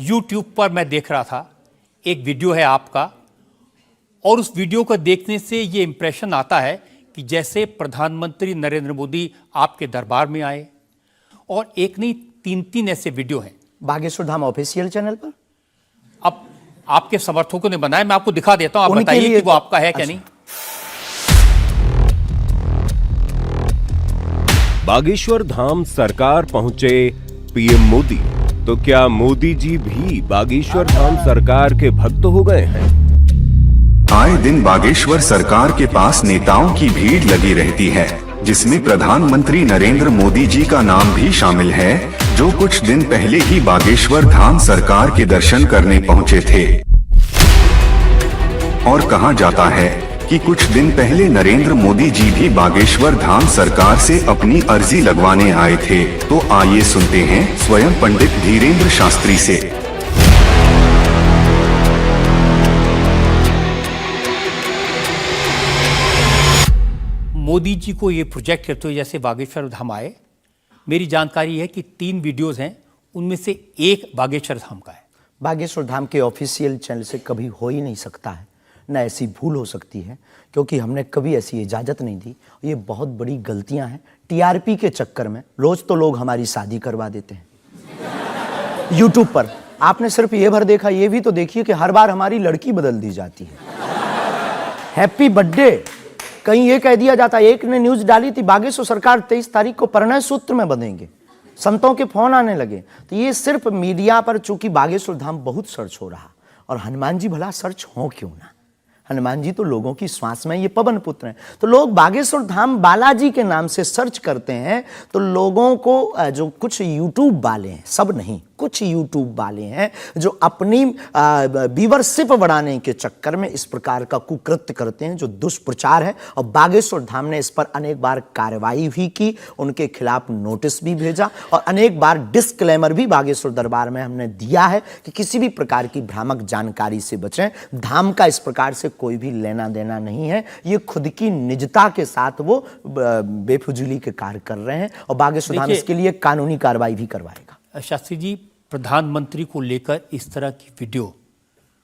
YouTube पर मैं देख रहा था, एक वीडियो है आपका, और उस वीडियो को देखने से ये इंप्रेशन आता है कि जैसे प्रधानमंत्री नरेंद्र मोदी आपके दरबार में आए, और एक नहीं 3 ऐसे वीडियो हैं बागेश्वर धाम ऑफिशियल चैनल पर। अब आपके समर्थकों ने बनाया, मैं आपको दिखा देता हूं, आप बताइए कि वो आपका है क्या नहीं। बागेश्वर धाम सरकार पहुंचे पीएम मोदी, तो क्या मोदी जी भी बागेश्वर धाम सरकार के भक्त हो गए हैं? आए दिन बागेश्वर सरकार के पास नेताओं की भीड़ लगी रहती है, जिसमें प्रधानमंत्री नरेंद्र मोदी जी का नाम भी शामिल है, जो कुछ दिन पहले ही बागेश्वर धाम सरकार के दर्शन करने पहुंचे थे। और कहा जाता है कि कुछ दिन पहले नरेंद्र मोदी जी भी बागेश्वर धाम सरकार से अपनी अर्जी लगवाने आए थे। तो आइए सुनते हैं स्वयं पंडित धीरेन्द्र शास्त्री से। मोदी जी को ये प्रोजेक्ट करते हुए जैसे बागेश्वर धाम आए, मेरी जानकारी है कि 3 वीडियोस हैं, उनमें से एक बागेश्वर धाम का है। बागेश्वर धाम के ऑफिशियल चैनल से कभी हो ही नहीं सकता है, न ऐसी भूल हो सकती है, क्योंकि हमने कभी ऐसी इजाज़त नहीं दी। ये बहुत बड़ी गलतियां हैं। टीआरपी के चक्कर में रोज तो लोग हमारी शादी करवा देते हैं यूट्यूब पर। आपने सिर्फ ये भर देखा, ये भी तो देखिए कि हर बार हमारी लड़की बदल दी जाती है। हैप्पी बर्थडे कहीं ये कह दिया जाता है। एक ने न्यूज डाली थी, बागेश्वर सरकार 23 तारीख को परिणय सूत्र में बंधेंगे। संतों के फोन आने लगे। तो ये सिर्फ मीडिया पर, चूंकि बागेश्वर धाम बहुत सर्च हो रहा, और हनुमान जी भला सर्च हो क्यों ना। हनुमान जी तो लोगों की श्वास में, ये पवन पुत्र हैं। तो लोग बागेश्वर धाम बालाजी के नाम से सर्च करते हैं, तो लोगों को जो कुछ यूट्यूब वाले हैं, सब नहीं, कुछ यूट्यूब वाले हैं जो अपनी व्यूअरशिप बढ़ाने के चक्कर में इस प्रकार का कुकृत्य करते हैं, जो दुष्प्रचार है। और बागेश्वर धाम ने इस पर अनेक बार कार्रवाई भी की, उनके खिलाफ नोटिस भी भेजा, और अनेक बार डिस्क्लेमर भी बागेश्वर दरबार में हमने दिया है कि किसी भी प्रकार की भ्रामक जानकारी से बचें। धाम का इस प्रकार से कोई भी लेना देना नहीं है। ये खुद की निजता के साथ वो बेफिजूली के कार्य कर रहे हैं, और बागेश्वर धाम इसके लिए कानूनी कार्रवाई भी करवाएगा। शास्त्री जी, प्रधानमंत्री को लेकर इस तरह की वीडियो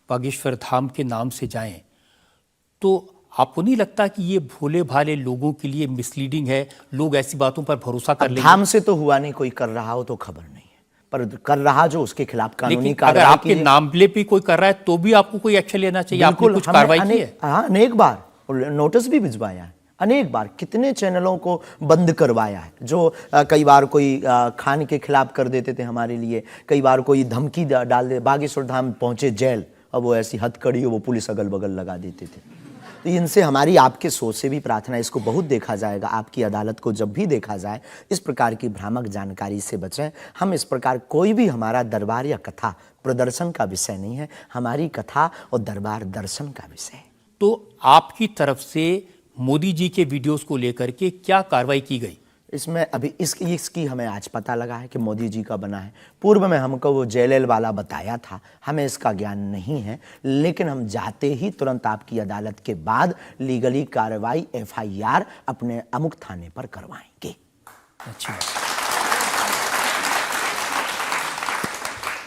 बागेश्वर धाम के नाम से जाएं, तो आपको नहीं लगता कि ये भोले भाले लोगों के लिए मिसलीडिंग है? लोग ऐसी बातों पर भरोसा कर लेंगे। धाम से तो हुआ नहीं, कोई कर रहा हो तो खबर नहीं है, पर कर रहा जो, उसके खिलाफ कानूनी कार्रवाई। अगर आपके नामले पे कोई कर रहा है तो भी आपको कोई एक्शन लेना चाहिए। आपने कुछ कार्रवाई की है? हाँ, अनेक बार नोटिस भी भिजवाया है, अनेक बार कितने चैनलों को बंद करवाया है। जो कई बार कोई खान के खिलाफ कर देते थे हमारे लिए, कई बार कोई धमकी डाल दे। बागेश्वर धाम पहुंचे जेल, अब वो ऐसी हथकड़ी हो, वो पुलिस अगल बगल लगा देते थे। तो इनसे हमारी आपके सोच से भी प्रार्थना है, इसको बहुत देखा जाएगा, आपकी अदालत को जब भी देखा जाए, इस प्रकार की भ्रामक जानकारी से बचें। हम इस प्रकार, कोई भी हमारा दरबार या कथा प्रदर्शन का विषय नहीं है, हमारी कथा और दरबार दर्शन का विषय है। तो आपकी तरफ से मोदी जी के वीडियोस को लेकर के क्या कार्रवाई की गई? इसमें अभी इसकी हमें आज पता लगा है कि मोदी जी का बना है। पूर्व में हमको वो जेएलएल वाला बताया था, हमें इसका ज्ञान नहीं है, लेकिन हम जाते ही तुरंत आपकी अदालत के बाद लीगली कार्रवाई एफआईआर अपने अमुक थाने पर करवाएंगे। अच्छा,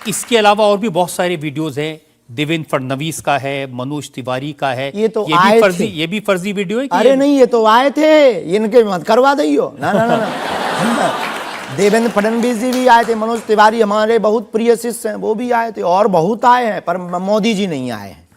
इसके अलावा और भी बहुत सारे वीडियोस हैं। देवेंद्र फडणवीस का है, मनोज तिवारी का है। ये तो आए थे। ये भी फर्जी वीडियो है? अरे नहीं, ये तो आए थे, इनके मत करवा दियो ना ना ना, ना। देवेंद्र फडणवीस जी भी आए थे, मनोज तिवारी हमारे बहुत प्रिय शिष्य हैं, वो भी आए थे, और बहुत आए हैं, पर मोदी जी नहीं आए हैं।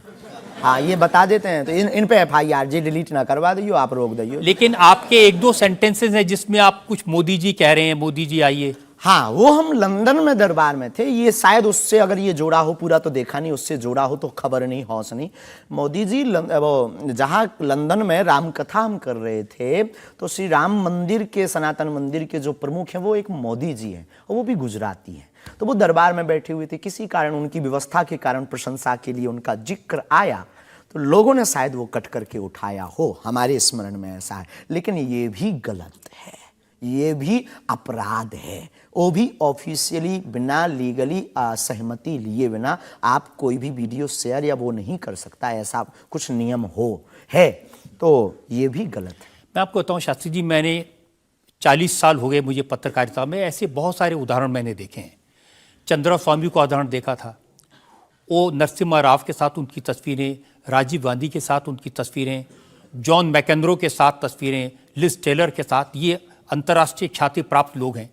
हाँ, ये बता देते हैं, तो इन पे एफआईआर जी डिलीट ना करवा दियो, आप रोक दियो। लेकिन आपके 1-2 सेंटेंसेस हैं जिसमें आप कुछ मोदी जी कह रहे हैं, मोदी जी आइए। हाँ, वो हम लंदन में दरबार में थे, ये शायद उससे अगर ये जोड़ा हो, पूरा तो देखा नहीं, उससे जोड़ा हो तो खबर नहीं, हौस नहीं। मोदी जी वो जहाँ लंदन में राम कथा हम कर रहे थे, तो श्री राम मंदिर के, सनातन मंदिर के जो प्रमुख हैं वो एक मोदी जी हैं, और वो भी गुजराती हैं। तो वो दरबार में बैठे हुए थे, किसी कारण उनकी व्यवस्था के कारण प्रशंसा के लिए उनका जिक्र आया, तो लोगों ने शायद वो कट करके उठाया हो, हमारे स्मरण में ऐसा है। लेकिन ये भी गलत है, ये भी अपराध है। वो भी ऑफिशियली, बिना लीगली सहमति लिए बिना आप कोई भी वीडियो शेयर या वो नहीं कर सकता, ऐसा कुछ नियम है, तो ये भी गलत है। मैं आपको बताऊं शास्त्री जी, मैंने 40 साल हो गए मुझे पत्रकारिता में, ऐसे बहुत सारे उदाहरण मैंने देखे हैं। चंद्रा स्वामी का उदाहरण देखा था, ओ नरसिम्हा राव के साथ उनकी तस्वीरें, राजीव गांधी के साथ उनकी तस्वीरें, जॉन मैकेनरो के साथ तस्वीरें, लिज टेलर के साथ, ये अंतर्राष्ट्रीय ख्याति प्राप्त लोग हैं।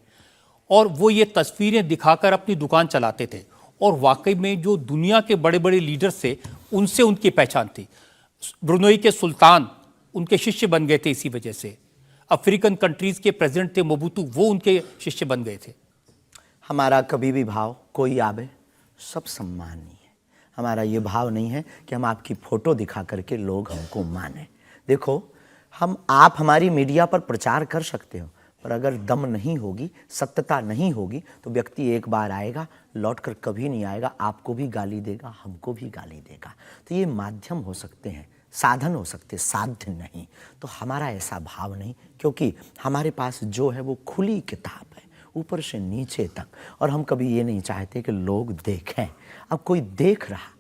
और वो ये तस्वीरें दिखाकर अपनी दुकान चलाते थे और वाकई में जो दुनिया के बड़े बड़े लीडर्स थे उनसे उनकी पहचान थी। ब्रुनई के सुल्तान उनके शिष्य बन गए थे इसी वजह से। अफ्रीकन कंट्रीज के प्रेसिडेंट थे मोबुतू, वो उनके शिष्य बन गए थे। हमारा कभी भी भाव कोई आवे सब सम्मानीय है। हमारा ये भाव नहीं है कि हम आपकी फोटो दिखा करके लोग हमको माने। देखो, आप हमारी मीडिया पर प्रचार कर सकते हो, पर अगर दम नहीं होगी, सत्यता नहीं होगी, तो व्यक्ति एक बार आएगा, लौटकर कभी नहीं आएगा। आपको भी गाली देगा, हमको भी गाली देगा। तो ये माध्यम हो सकते हैं, साधन हो सकते, साध्य नहीं। तो हमारा ऐसा भाव नहीं, क्योंकि हमारे पास जो है वो खुली किताब है, ऊपर से नीचे तक। और हम कभी ये नहीं चाहते कि लोग देखें। अब कोई देख रहा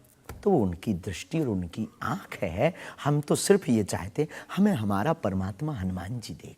तो वो उनकी दृष्टि और उनकी आंख है। हम तो सिर्फ ये चाहते हमें हमारा परमात्मा हनुमान जी देखें।